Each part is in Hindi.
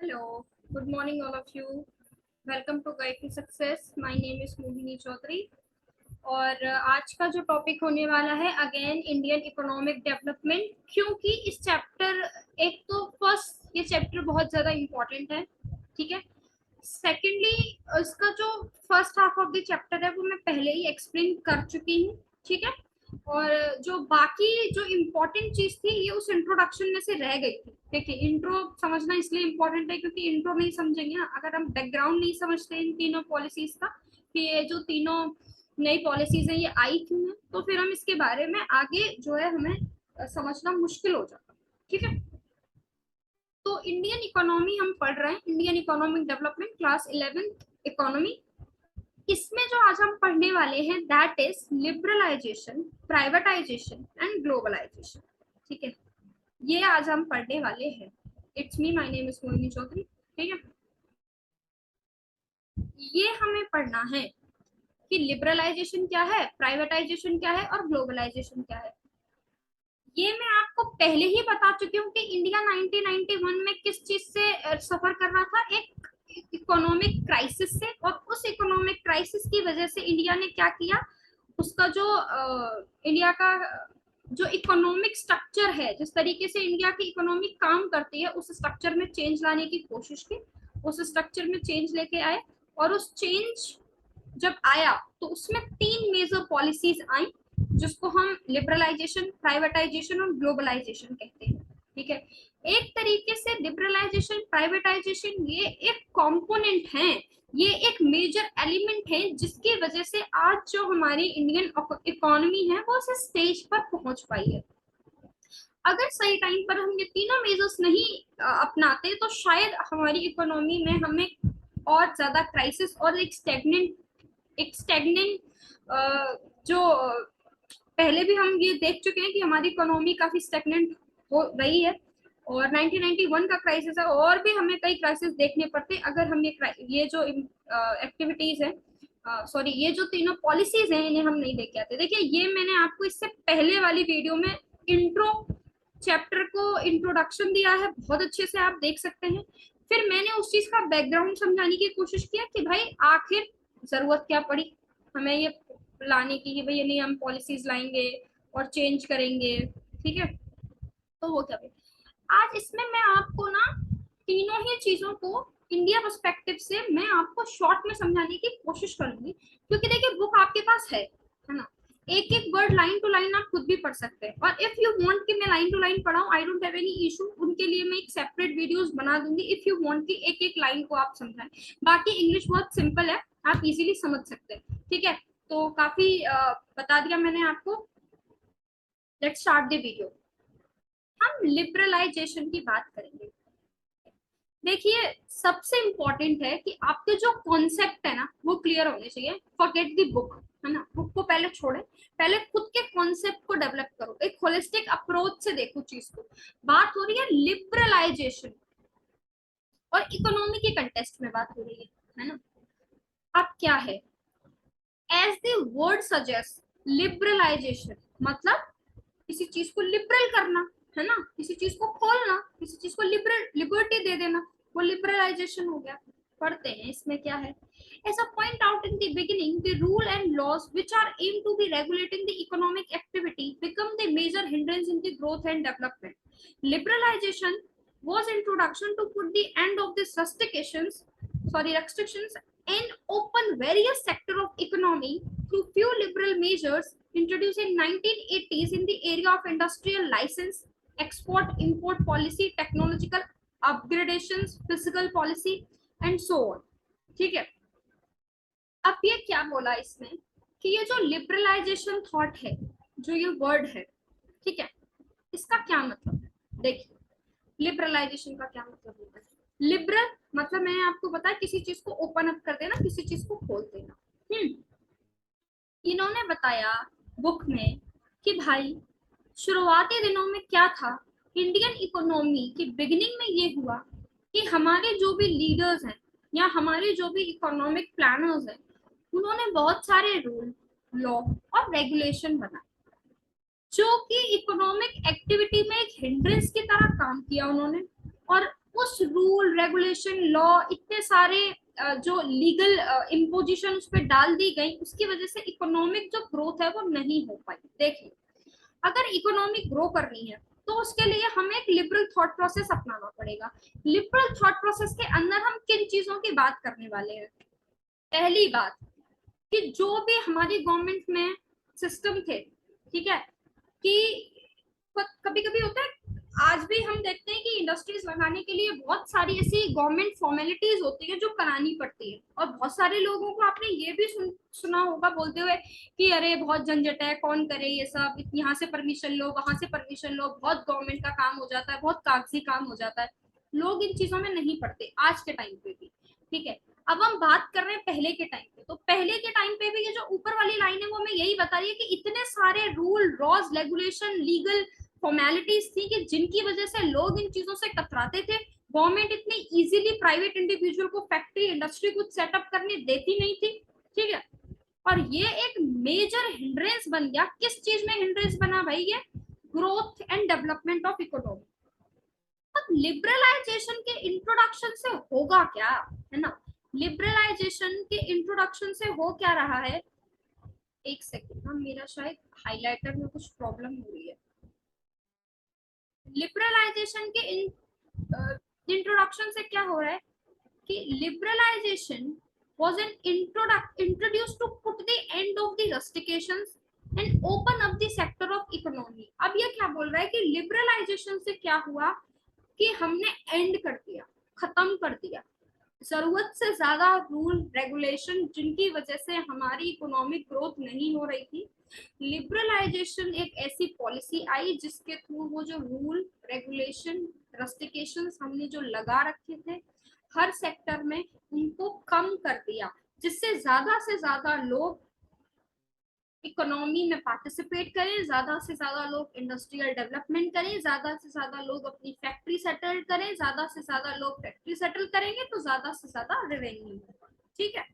Hello, good morning all of you. Welcome to Guide to Success. My name is Mohini Chaudhary और आज का जो टॉपिक होने वाला है अगेन इंडियन इकोनॉमिक डेवलपमेंट, क्योंकि इस चैप्टर एक तो फर्स्ट ये चैप्टर बहुत ज़्यादा इम्पोर्टेंट है, ठीक है। सेकेंडली इसका जो first half of the chapter है वो मैं पहले ही एक्सप्लेन कर चुकी हूँ, ठीक है। और जो बाकी जो इम्पोर्टेंट चीज थी ये उस इंट्रोडक्शन में से रह गई थी। देखिए, इंट्रो समझना इसलिए इम्पोर्टेंट है क्योंकि इंट्रो नहीं समझेंगे ना, अगर हम बैकग्राउंड नहीं समझते इन तीनों पॉलिसीज का कि ये जो तीनों नई पॉलिसीज हैं ये आई क्यों है, तो फिर हम इसके बारे में आगे जो है हमें समझना मुश्किल हो जाता है, ठीक है। तो इंडियन इकोनॉमी हम पढ़ रहे हैं, Indian economic development class 11th economy. इसमें जो आज हम पढ़ने वाले हैं that is liberalisation, privatisation and globalisation, ठीक है। ये आज हम पढ़ने वाले हैं। It's me, my name is Mohini Chaudhary, ठीक है। ये हमें पढ़ना है कि लिबरलाइजेशन क्या है, प्राइवेटाइजेशन क्या है और ग्लोबलाइजेशन क्या है। ये मैं आपको पहले ही बता चुकी हूँ कि इंडिया 1991 में किस चीज से सफर कर रहा था, एक इकोनॉमिक क्राइसिस से। और उस इकोनॉमिक क्राइसिस की वजह से इंडिया ने क्या किया, उसका जो इंडिया का जो इकोनॉमिक स्ट्रक्चर है, जिस तरीके से इंडिया की इकोनॉमी काम करती है, उस स्ट्रक्चर में चेंज लाने की कोशिश की, उस स्ट्रक्चर में चेंज लेके आए। और उस चेंज जब आया तो उसमें 3 मेजर पॉलिसीज आई, जिसको हम लिबरलाइजेशन, प्राइवेटाइजेशन और ग्लोबलाइजेशन कहते हैं, ठीक है। एक तरीके से लिबरलाइजेशन, प्राइवेटाइजेशन ये एक कंपोनेंट है, ये एक मेजर एलिमेंट है जिसकी वजह से आज जो हमारी इंडियन इकोनॉमी है वो इस स्टेज पर पहुंच पाई है। अगर सही टाइम पर हम ये तीनों मेजर्स नहीं अपनाते तो शायद हमारी इकोनॉमी में हमें और ज्यादा क्राइसिस और एक स्टेगनेंट जो पहले भी हम ये देख चुके हैं कि हमारी इकोनॉमी काफी स्टेगनेंट हो रही है। और 1991 का क्राइसिस है, और भी हमें कई क्राइसिस देखने पड़ते अगर हम ये जो एक्टिविटीज है, सॉरी ये जो तीनों पॉलिसीज हैं इन्हें हम नहीं लेके आते। देखिए, ये मैंने आपको इससे पहले वाली वीडियो में इंट्रो चैप्टर को इंट्रोडक्शन दिया है, बहुत अच्छे से आप देख सकते हैं। फिर मैंने उस चीज का बैकग्राउंड समझाने की कोशिश किया कि भाई आखिर जरूरत क्या पड़ी हमें ये लाने की कि भाई ये नहीं हम पॉलिसीज लाएंगे और चेंज करेंगे, ठीक है। तो वो क्या भाई, आज इसमें मैं आपको ना तीनों ही चीजों को इंडिया पर्सपेक्टिव से मैं आपको शॉर्ट में समझाने की कोशिश करूंगी, क्योंकि देखिए बुक आपके पास है ना। एक एक वर्ड लाइन टू लाइन आप खुद भी पढ़ सकते हैं, और इफ यू वांट कि मैं लाइन टू लाइन पढ़ाऊं, I don't have any issue, उनके लिए मैं एक सेपरेट वीडियोस बना दूंगी इफ यू वांट कि एक एक लाइन को आप समझाएं। बाकी इंग्लिश बहुत सिंपल है, आप इजीली समझ सकते हैं, ठीक है। तो काफी बता दिया मैंने आपको। Let's start the video. हम लिबरलाइजेशन की बात करेंगे। देखिए, सबसे इंपॉर्टेंट है कि आपके जो कॉन्सेप्ट है ना वो क्लियर होने चाहिए। फॉरगेट द बुक, है ना, बुक को पहले छोड़े, पहले खुद के कॉन्सेप्ट को डेवलप करो, एक होलिस्टिक अप्रोच से देखो चीज को। बात हो रही है लिबरलाइजेशन और इकोनॉमी के कंटेस्ट में बात हो रही है ना। अब क्या है, as the word suggest, liberalisation मतलब किसी चीज को लिबरल करना, है ना, किसी चीज को खोलना, किसी चीज को लिबर्टी दे देना, वो लिबरलाइजेशन हो गया। पढ़ते हैं इसमें क्या है। As I point out in the beginning, the rule and laws which are aimed to be regulating the economic activity become the major hindrance in the growth and development. Liberalization was introduction to put the end of these restrictions and open various sector of economy through few liberal measures introduced in 1980s in the area of industrial license, export import policy, technological upgradations, fiscal policy and so on, ठीक है। अब ये क्या बोला इसमें कि ये जो लिबरलाइजेशन थॉट है, जो ये वर्ड है, ठीक है, इसका क्या मतलब है। देखिए, लिबरलाइजेशन का क्या मतलब होता है। लिबरल मतलब मैंने आपको बताया किसी चीज को ओपन अप कर देना, किसी चीज को खोल देना। इन्होंने बताया बुक में कि भाई शुरुआती दिनों में क्या था, इंडियन इकोनॉमी की बिगिनिंग में ये हुआ कि हमारे जो भी लीडर्स हैं या हमारे जो भी इकोनॉमिक प्लानर्स हैं, उन्होंने बहुत सारे रूल, लॉ और रेगुलेशन बनाए जो कि इकोनॉमिक एक्टिविटी में एक हिंड्रेंस की तरह काम किया उन्होंने। और उस रूल रेगुलेशन लॉ इतने सारे जो लीगल इम्पोजिशन उस पर डाल दी गई, उसकी वजह से इकोनॉमिक जो ग्रोथ है वो नहीं हो पाई। देखिए, अगर इकोनॉमिक ग्रो करनी है तो उसके लिए हमें एक लिबरल थॉट प्रोसेस अपनाना पड़ेगा। लिबरल थॉट प्रोसेस के अंदर हम किन चीजों की बात करने वाले हैं? पहली बात कि जो भी हमारी गवर्नमेंट में सिस्टम थे, ठीक है, कि कभी कभी होता है, आज भी हम देखते हैं कि इंडस्ट्रीज लगाने के लिए बहुत सारी ऐसी गवर्नमेंट फॉर्मेलिटीज होती है जो करानी पड़ती है, और बहुत सारे लोगों को आपने ये भी सुना होगा बोलते हुए कि अरे बहुत झंझट है, कौन करे ये सब, यहाँ से परमिशन लो, वहां से परमिशन लो, बहुत गवर्नमेंट का काम हो जाता है, बहुत कागजी काम हो जाता है। लोग इन चीजों में नहीं पड़ते आज के टाइम पे भी, ठीक है। अब हम बात कर रहे हैं पहले के टाइम पे, तो पहले के टाइम पे भी ये जो ऊपर वाली लाइन है वो हमें यही बता रही है कि इतने सारे rule laws regulation legal formalities थी कि जिनकी वजह से लोग इन चीजों से कतराते थे। गवर्नमेंट इतनी इजीली प्राइवेट इंडिविजुअल को फैक्ट्री इंडस्ट्री कुछ सेटअप करने देती नहीं थी, ठीक है। और ये एक मेजर हिंड्रेंस बन गया। किस चीज में हिंड्रेंस बना भाई? ये growth and development of economy. अब लिबरलाइजेशन के इंट्रोडक्शन से होगा क्या, है ना? लिबरलाइजेशन के इंट्रोडक्शन से हो क्या रहा है? एक सेकेंड, हम मेरा शायद हाइलाइटर में कुछ प्रॉब्लम हो रही है। लिबरलाइजेशन के इंट्रोडक्शन से क्या हो रहा है कि liberalisation was an introduced to put the end of the rustications and open up the sector of economy। अब ये क्या बोल रहा है कि लिबरलाइजेशन से क्या हुआ कि हमने एंड कर दिया, खत्म कर दिया जरूरत से ज्यादा रूल रेगुलेशन जिनकी वजह से हमारी इकोनॉमिक ग्रोथ नहीं हो रही थी। लिबरलाइजेशन एक ऐसी पॉलिसी आई जिसके थ्रू वो जो रूल रेगुलेशन रस्टिकेशंस हमने जो लगा रखे थे हर सेक्टर में, उनको कम कर दिया, जिससे ज्यादा से ज्यादा लोग इकोनॉमी में पार्टिसिपेट करें, ज्यादा से ज्यादा लोग इंडस्ट्रियल डेवलपमेंट करें, ज्यादा से ज्यादा लोग अपनी फैक्ट्री सेटल करें, ज्यादा से ज्यादा लोग फैक्ट्री सेटल करेंगे तो ज्यादा से ज्यादा रेवेन्यू होगा, ठीक है।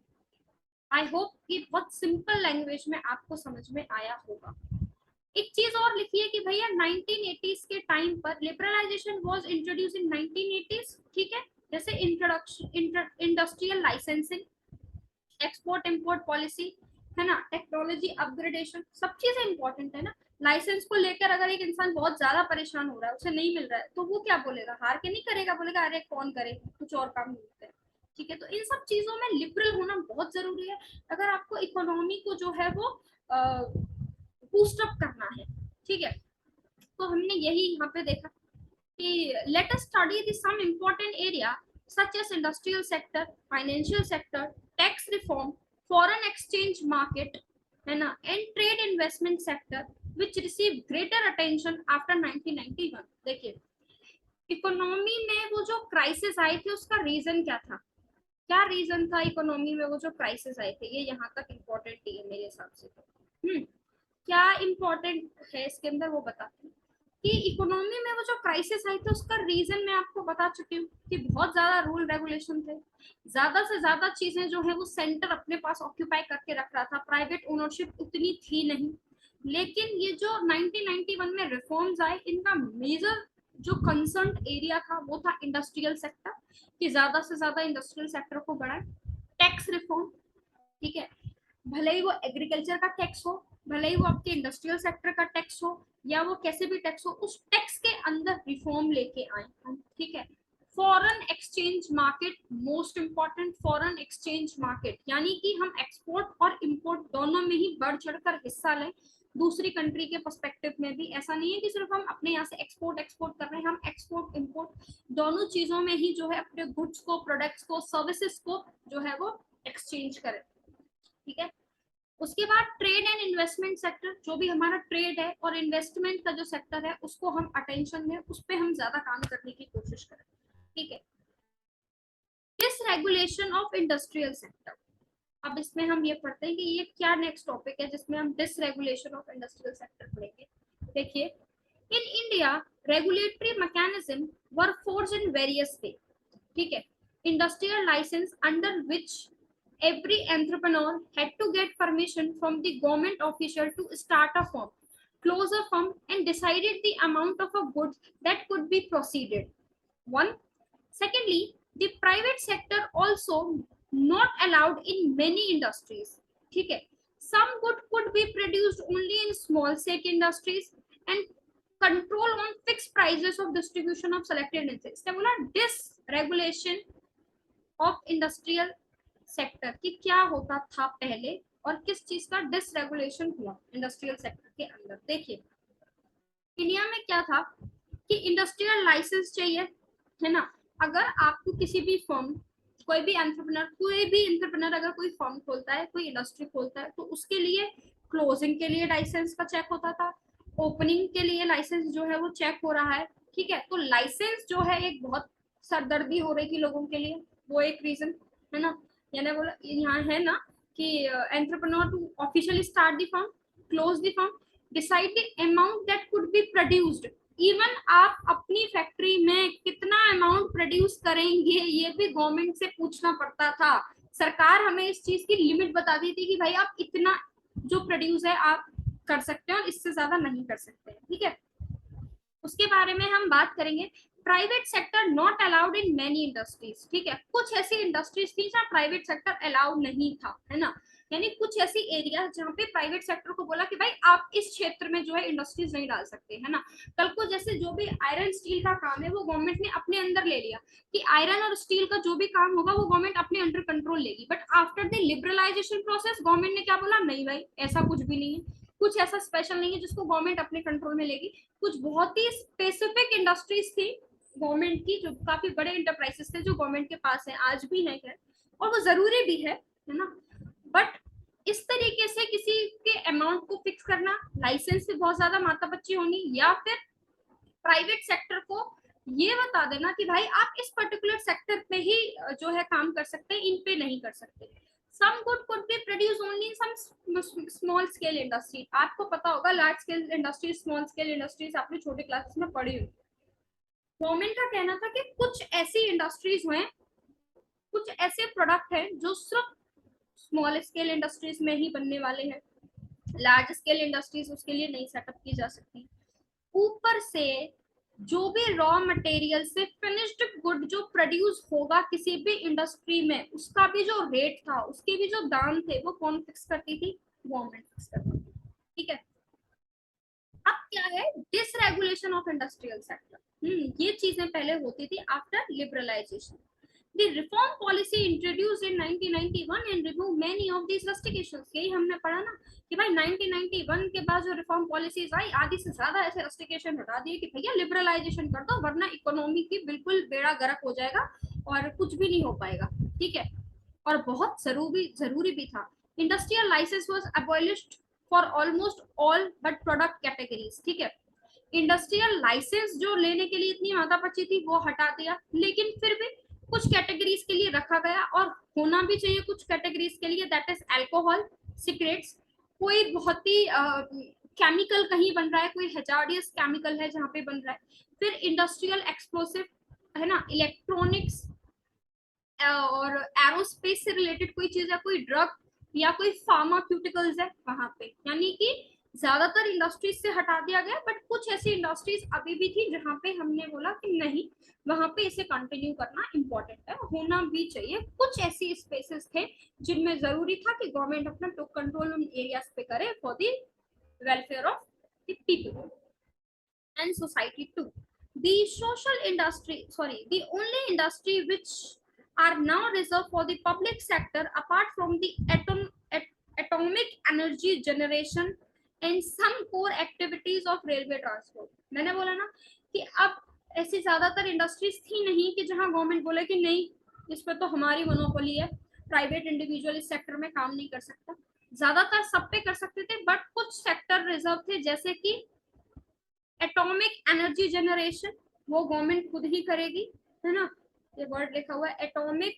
आई होप कि बहुत सिंपल लैंग्वेज में आपको समझ में आया होगा। एक चीज और लिखिए कि भैया 1980s के टाइम पर liberalisation was introduce in 1980s, ठीक है। जैसे introduction industrial licensing, export import policy, है ना, टेक्नोलॉजी अपग्रेडेशन, सब चीजें इंपॉर्टेंट है ना। लाइसेंस को लेकर अगर एक इंसान बहुत ज्यादा परेशान हो रहा है, उसे नहीं मिल रहा है, तो वो क्या बोलेगा? हार के नहीं करेगा, बोलेगा अरे कौन करे, कुछ और काम मिलता है, ठीक है। तो इन सब चीजों में लिबरल होना बहुत जरूरी है अगर आपको इकोनॉमी को जो है वो बूस्टअप करना है, ठीक है। तो हमने यही यहाँ पे देखा कि let us study the some important area such as industrial sector, financial sector, tax reform, foreign exchange market, है ना, and trade investment sector which received greater attention after 1991। देखिए, इकोनॉमी में वो जो क्राइसिस आए थे उसका रीजन क्या था? क्या रीजन था इकोनॉमी में वो जो क्राइसिस आए थे? ये यहाँ तक इम्पोर्टेंट है मेरे हिसाब से तो। क्या इम्पोर्टेंट है इसके अंदर वो बताती हूँ कि इकोनॉमी में वो जो क्राइसिस आई थी उसका रीजन मैं आपको बता चुकी हूँ कि बहुत ज्यादा रूल रेगुलेशन थे, ज्यादा से ज्यादा चीजें जो है वो सेंटर अपने पास ऑक्यूपाई करके रख रहा था, प्राइवेट ओनरशिप उतनी थी नहीं। लेकिन ये जो 1991 में रिफॉर्म्स आए, इनका मेजर जो कंसर्न एरिया था वो था इंडस्ट्रियल सेक्टर, कि ज्यादा से ज्यादा इंडस्ट्रियल सेक्टर को बढ़ाए। टैक्स रिफॉर्म, ठीक है, भले ही वो एग्रीकल्चर का टैक्स हो, भले ही वो आपके इंडस्ट्रियल सेक्टर का टैक्स हो, या वो कैसे भी टैक्स हो, उस टैक्स के अंदर रिफॉर्म लेके आए हम, ठीक है। Foreign exchange market, most important, foreign exchange market, यानी कि हम एक्सपोर्ट और इंपोर्ट दोनों में ही बढ़ चढ़कर हिस्सा लें, दूसरी कंट्री के पर्सपेक्टिव में भी। ऐसा नहीं है कि सिर्फ हम अपने यहाँ से एक्सपोर्ट कर रहे हैं, हम एक्सपोर्ट इंपोर्ट दोनों चीजों में ही जो है अपने गुड्स को, प्रोडक्ट्स को, सर्विसेज को जो है वो एक्सचेंज करें, ठीक है। उसके बाद ट्रेड एंड इन्वेस्टमेंट सेक्टर, जो भी हमारा ट्रेड है और इन्वेस्टमेंट का जो सेक्टर है उसको हम अटेंशन दें, उस पर हम ज्यादा काम करने की कोशिश करें, ठीक है। डिसरेगुलेशन ऑफ इंडस्ट्रियल सेक्टर, अब इसमें हम ये पढ़ते हैं कि ये क्या नेक्स्ट टॉपिक है जिसमें हम डिसरेगुलेशन ऑफ इंडस्ट्रियल सेक्टर पढ़ेंगे। देखिए, in India regulatory mechanism were forced in various way, ठीक है। Industrial licence under which every entrepreneur had to get permission from the government official to start a firm, close a firm, and decided the amount of a goods that could be proceeded. One, Secondly, the private sector also not allowed in many industries. ठीक है, some good could be produced only in small scale industries and control on fixed prices of distribution of selected inputs. इसने बोला डिसरेगुलेशन ऑफ इंडस्ट्रियल सेक्टर कि क्या होता था पहले और किस चीज का डिसरेगुलेशन हुआ इंडस्ट्रियल सेक्टर के अंदर। देखिए इंडिया में क्या था कि इंडस्ट्रियल लाइसेंस चाहिए, है ना। अगर आपको किसी भी फर्म, कोई भी एंटरप्रेन्योर अगर कोई फर्म खोलता है, कोई इंडस्ट्री खोलता है, तो उसके लिए क्लोजिंग के लिए लाइसेंस का चेक होता था, ओपनिंग के लिए लाइसेंस जो है वो चेक हो रहा है। ठीक है, तो लाइसेंस जो है एक बहुत सरदर्दी हो रही थी लोगों के लिए, वो एक रीजन है ना। यानी बोला यहाँ है ना कि entrepreneur to officially start the firm, close the firm, decide the amount that could be produced. Even आप अपनी फैक्ट्री में कितना अमाउंट प्रोड्यूस करेंगे ये भी गवर्नमेंट से पूछना पड़ता था। सरकार हमें इस चीज की लिमिट बताती थी कि भाई आप इतना जो प्रोड्यूस है आप कर सकते हैं और इससे ज्यादा नहीं कर सकते। ठीक है, उसके बारे में हम बात करेंगे। Private sector not allowed in many industries. ठीक है, कुछ ऐसी इंडस्ट्रीज थी जहाँ प्राइवेट सेक्टर अलाउड नहीं था, है ना। यानी कुछ ऐसी एरिया जहाँ पे प्राइवेट सेक्टर को बोला कि भाई आप इस क्षेत्र में जो है इंडस्ट्रीज नहीं डाल सकते, है ना। कल को जैसे जो भी आयरन स्टील का काम है वो गवर्नमेंट ने अपने अंदर ले लिया कि आयरन और स्टील का जो भी काम होगा वो गवर्नमेंट अपने अंडर कंट्रोल लेगी, but after the liberalisation process government ने क्या बोला, नहीं भाई ऐसा कुछ भी नहीं है, कुछ ऐसा स्पेशल नहीं है जिसको गवर्नमेंट अपने कंट्रोल में लेगी। कुछ बहुत ही स्पेसिफिक इंडस्ट्रीज थी गवर्नमेंट की, जो काफी बड़े इंटरप्राइजेस थे जो गवर्नमेंट के पास है, आज भी है खैर, और वो जरूरी भी है ना। बट इस तरीके से किसी के अमाउंट को फिक्स करना, लाइसेंस से बहुत ज्यादा माथापच्ची होनी, या फिर प्राइवेट सेक्टर को ये बता देना कि भाई आप इस पर्टिकुलर सेक्टर पे ही जो है काम कर सकते हैं, इन पे नहीं कर सकते। Some good could be produced only in some small scale industry. आपको पता होगा large scale industries, small scale industries आपने छोटे क्लासेस में पढ़ी हुई। गवर्नमेंट का कहना था कि कुछ ऐसी इंडस्ट्रीज हैं, कुछ ऐसे प्रोडक्ट हैं जो सिर्फ स्मॉल स्केल इंडस्ट्रीज में ही बनने वाले हैं, लार्ज स्केल इंडस्ट्रीज उसके लिए नहीं सेटअप की जा सकती। ऊपर से जो भी रॉ मटेरियल से फिनिश्ड गुड जो प्रोड्यूस होगा किसी भी इंडस्ट्री में, उसका भी जो रेट था, उसके भी जो दाम थे, वो कौन फिक्स करती थी, गवर्नमेंट फिक्स करती थी। ठीक है, अब क्या है, डिसरेगुलेशन ऑफ इंडस्ट्रियल सेक्टर। ये चीजें पहले होती थी after liberalisation. The reform policy introduced in 1991 and removed many of these restrictions. यही हमने पढ़ा ना कि भाई 1991 के बाद जो रिफॉर्म पॉलिसीज आई, आधी से ज्यादा ऐसे रेस्ट्रिक्शन हटा दिए कि भैया लिबरलाइजेशन कर दो वरना इकोनॉमी की बिल्कुल बेड़ा गर्क हो जाएगा और कुछ भी नहीं हो पाएगा। ठीक है, और बहुत जरूरी भी था। Industrial licence was abolished for almost all but product categories. ठीक है, इंडस्ट्रियल लाइसेंस जो लेने के लिए इतनी माथापच्ची थी वो हटा दिया, लेकिन फिर भी कुछ कैटेगरीज के लिए रखा गया और होना भी चाहिए कुछ कैटेगरीज के लिए, दैट इज अल्कोहल, सिगरेट्स। कोई बहुत ही केमिकल कहीं बन रहा है, कोई हैजार्डियस केमिकल है जहाँ पे बन रहा है। फिर इंडस्ट्रियल एक्सप्लोसिव, है ना, इलेक्ट्रॉनिक्स और एरोस्पेस से रिलेटेड कोई चीज है, कोई ड्रग या कोई फार्मास्यूटिकल्स है वहां पे, यानी कि ज्यादातर इंडस्ट्रीज से हटा दिया गया, बट कुछ ऐसी इंडस्ट्रीज अभी भी थी जहां पे हमने बोला कि नहीं, वहां पे इसे कंटिन्यू करना इंपॉर्टेंट है, होना भी चाहिए। कुछ ऐसी स्पेसेस थे जिनमें जरूरी था कि गवर्नमेंट अपना कंट्रोल उन एरियाज पे करे for the welfare of the people and society too. The social industry, the only industry which are now reserved for the public sector apart from the atomic energy generation and some core activities of railway transport. मैंने बोला ना कि अब ऐसी ज्यादातर इंडस्ट्रीज थी नहीं कि जहां गवर्नमेंट बोले कि नहीं इस पर तो हमारी मोनोपोली है, प्राइवेट इंडिविजुअल इस सेक्टर में काम नहीं कर सकता। ज्यादातर सब पे कर सकते थे, बट कुछ सेक्टर रिजर्व थे, जैसे कि एटॉमिक एनर्जी जनरेशन, वो गवर्नमेंट खुद ही करेगी, है ना, ये वर्ड लिखा हुआ है, एटॉमिक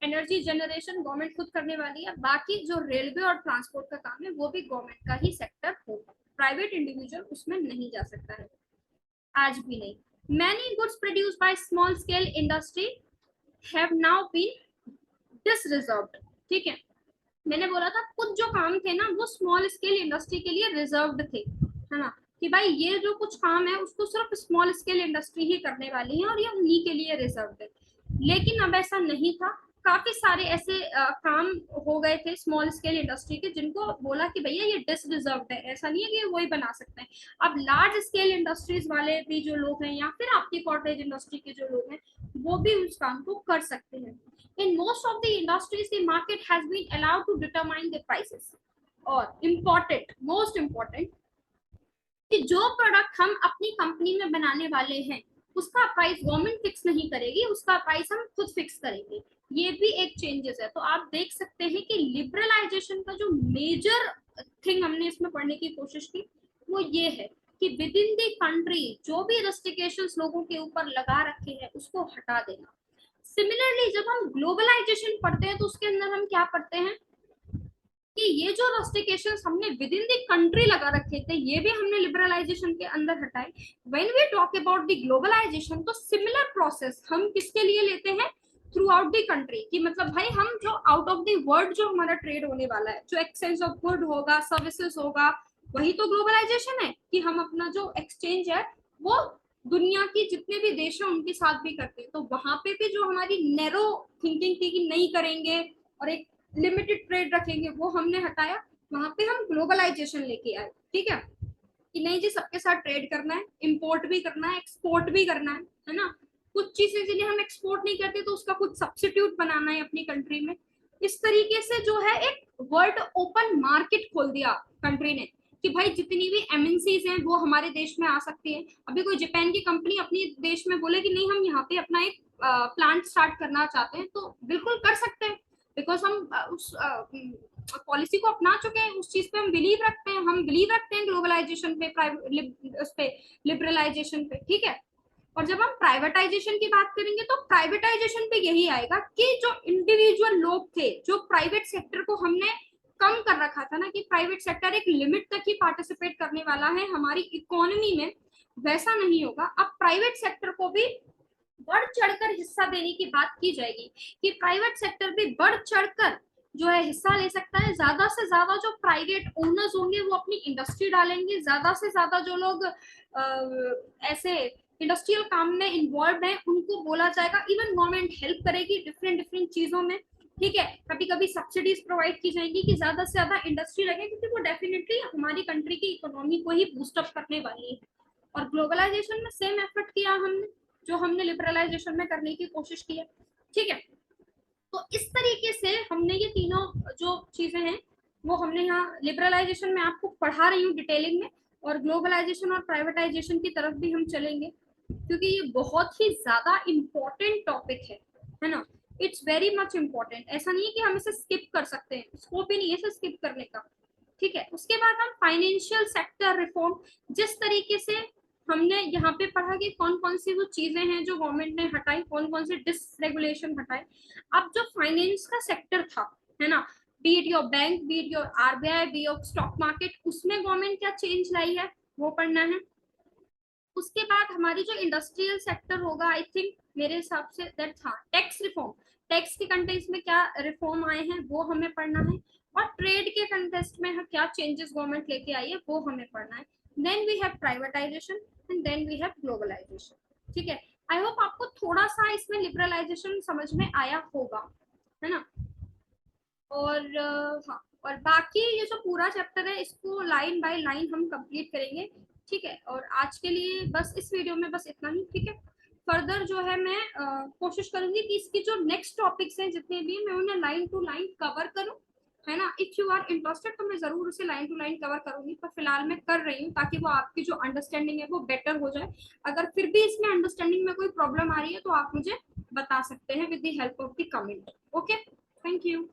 एनर्जी जनरेशन गवर्नमेंट खुद करने वाली है। बाकी जो रेलवे और ट्रांसपोर्ट का काम है वो भी गवर्नमेंट का ही सेक्टर होगा, प्राइवेट इंडिविजुअल उसमें नहीं जा सकता है, आज भी नहीं। Many goods produced by small scale industry have now been dereserved. ठीक है, मैंने बोला था कुछ जो काम थे ना वो स्मॉल स्केल इंडस्ट्री के लिए रिजर्व्ड थे, है ना, कि भाई ये जो कुछ काम है उसको सिर्फ स्मॉल स्केल इंडस्ट्री ही करने वाली है और ये उन्हीं के लिए रिजर्व है। लेकिन अब ऐसा नहीं था, काफी सारे ऐसे काम हो गए थे स्मॉल स्केल इंडस्ट्री के जिनको बोला कि भैया ये डिसरिजर्व्ड है, ऐसा नहीं है कि वही बना सकते हैं। अब लार्ज स्केल इंडस्ट्रीज वाले भी जो लोग हैं या फिर आपकी कॉटेज इंडस्ट्री के जो लोग हैं वो भी उस काम को कर सकते हैं। In most of the industries the market has been allowed to determine the prices. और इम्पोर्टेंट, मोस्ट इम्पोर्टेंट, कि जो प्रोडक्ट हम अपनी कंपनी में बनाने वाले हैं उसका प्राइस गवर्नमेंट फिक्स नहीं करेगी, उसका प्राइस हम खुद फिक्स करेंगे। ये भी एक चेंजेस है। तो आप देख सकते हैं कि लिबरलाइजेशन का जो मेजर थिंग हमने इसमें पढ़ने की कोशिश की वो ये है कि विद इन द कंट्री जो भी रेस्ट्रिक्शंस लोगों के ऊपर लगा रखे हैं उसको हटा देना। सिमिलरली जब हम ग्लोबलाइजेशन पढ़ते हैं तो उसके अंदर हम क्या पढ़ते हैं कि ये जो रेस्ट्रिक्शंस हमने विद इन द कंट्री लगा रखे थे ये भी हमने लिबरलाइजेशन के अंदर हटाए। When we talk about the globalisation तो सिमिलर प्रोसेस हम किसके लिए लेते हैं, थ्रू आउट द कंट्री, कि मतलब भाई हम जो आउट ऑफ द वर्ल्ड जो हमारा ट्रेड होने वाला है, जो एक्सचेंज ऑफ गुड होगा, सर्विसेज होगा, वही तो ग्लोबलाइजेशन है कि हम अपना जो एक्सचेंज है वो दुनिया की जितने भी देश हैं उनके साथ भी करते हैं। तो वहां पे भी जो हमारी नैरो थिंकिंग थी कि नहीं करेंगे और एक लिमिटेड ट्रेड रखेंगे वो हमने हटाया, वहां पे हम ग्लोबलाइजेशन लेके आए। ठीक है कि नहीं जी सबके साथ ट्रेड करना है, इंपोर्ट भी करना है, एक्सपोर्ट भी करना है ना। कुछ चीजें जिन्हें हम एक्सपोर्ट नहीं करते तो उसका कुछ सब्सिट्यूट बनाना है अपनी कंट्री में। इस तरीके से जो है एक वर्ल्ड ओपन मार्केट खोल दिया कंट्री ने कि भाई जितनी भी एमएनसीज हैं वो हमारे देश में आ सकती है। अभी कोई जापान की कंपनी अपने देश में बोले कि नहीं हम यहाँ पे अपना एक प्लांट स्टार्ट करना चाहते हैं तो बिल्कुल कर सकते हैं, बिकॉज हम उस पॉलिसी को अपना चुके हैं, उस चीज पे हम बिलीव रखते हैं, हम बिलीव रखते हैं ग्लोबलाइजेशन पे, उस पे लिबरलाइजेशन पे। ठीक है। और जब हम प्राइवेटाइजेशन की बात करेंगे तो प्राइवेटाइजेशन पे यही आएगा कि जो इंडिविजुअल लोग थे, जो प्राइवेट सेक्टर को हमने कम कर रखा था ना कि प्राइवेट सेक्टर एक लिमिट तक ही पार्टिसिपेट करने वाला है हमारी इकोनॉमी में, वैसा नहीं होगा। अब प्राइवेट सेक्टर को भी बढ़ चढ़कर हिस्सा देने की बात की जाएगी कि प्राइवेट सेक्टर भी बढ़ चढ़कर जो है हिस्सा ले सकता है। ज्यादा से ज्यादा जो प्राइवेट ओनर्स होंगे वो अपनी इंडस्ट्री डालेंगे, ज्यादा से ज्यादा जो लोग ऐसे इंडस्ट्रियल काम में इन्वॉल्व है उनको बोला जाएगा। इवन गवर्नमेंट हेल्प करेगी डिफरेंट डिफरेंट चीजों में। ठीक है, कभी कभी सब्सिडीज प्रोवाइड की जाएंगी कि ज्यादा से ज्यादा इंडस्ट्री लगे क्योंकि वो डेफिनेटली हमारी कंट्री की इकोनॉमी को ही बूस्टअप करने वाली है। और ग्लोबलाइजेशन में सेम एफर्ट किया हमने जो हमने लिबरलाइजेशन में करने की कोशिश की है। ठीक है, तो इस तरीके से हमने ये तीनों जो चीजें हैं वो हमने यहाँ लिबरलाइजेशन में आपको पढ़ा रही हूँ डिटेलिंग में, और ग्लोबलाइजेशन और प्राइवेटाइजेशन की तरफ भी हम चलेंगे क्योंकि ये बहुत ही ज्यादा इम्पोर्टेंट टॉपिक है ना। इट्स वेरी मच इम्पोर्टेंट, ऐसा नहीं है कि हम इसे स्किप कर सकते हैं, स्कोप ही नहीं है इसे स्किप करने का। ठीक है, उसके बाद हम फाइनेंशियल सेक्टर रिफॉर्म, जिस तरीके से हमने यहाँ पे पढ़ा कि कौन कौन सी वो चीजें हैं जो गवर्नमेंट ने हटाई, कौन कौन से डिसरेगुलेशन हटाए। अब जो फाइनेंस का सेक्टर था है ना, B it your bank, B it your RBI, be your stock market, उसमें गवर्नमेंट क्या चेंज लाई है वो पढ़ना है। उसके बाद हमारी जो इंडस्ट्रियल सेक्टर होगा, आई थिंक मेरे हिसाब से दैट, हाँ, टैक्स रिफॉर्म, टैक्स के कंटेक्स्ट में क्या रिफॉर्म आए हैं वो हमें पढ़ना है, और ट्रेड के कंटेक्स्ट में क्या चेंजेस गवर्नमेंट लेके आई है वो हमें पढ़ना है। Then we have privatisation and then we have globalisation. ठीक है, आई होप आपको थोड़ा सा इसमें लिबरलाइजेशन समझ में आया होगा, है ना। और हाँ, और बाकी ये जो पूरा चैप्टर है इसको लाइन बाय लाइन हम कंप्लीट करेंगे। ठीक है, और आज के लिए बस इस वीडियो में बस इतना ही। ठीक है, फर्दर जो है मैं कोशिश करूंगी कि इसकी जो नेक्स्ट टॉपिक्स हैं जितने भी मैं उन्हें लाइन टू लाइन कवर करूं, है ना। इफ यू आर इंटरेस्टेड तो मैं जरूर उसे लाइन टू लाइन कवर करूंगी, पर फिलहाल मैं कर रही हूँ ताकि वो आपकी जो अंडरस्टैंडिंग है वो बेटर हो जाए। अगर फिर भी इसमें अंडरस्टैंडिंग में कोई प्रॉब्लम आ रही है तो आप मुझे बता सकते हैं with the help of the comment. Okay, thank you.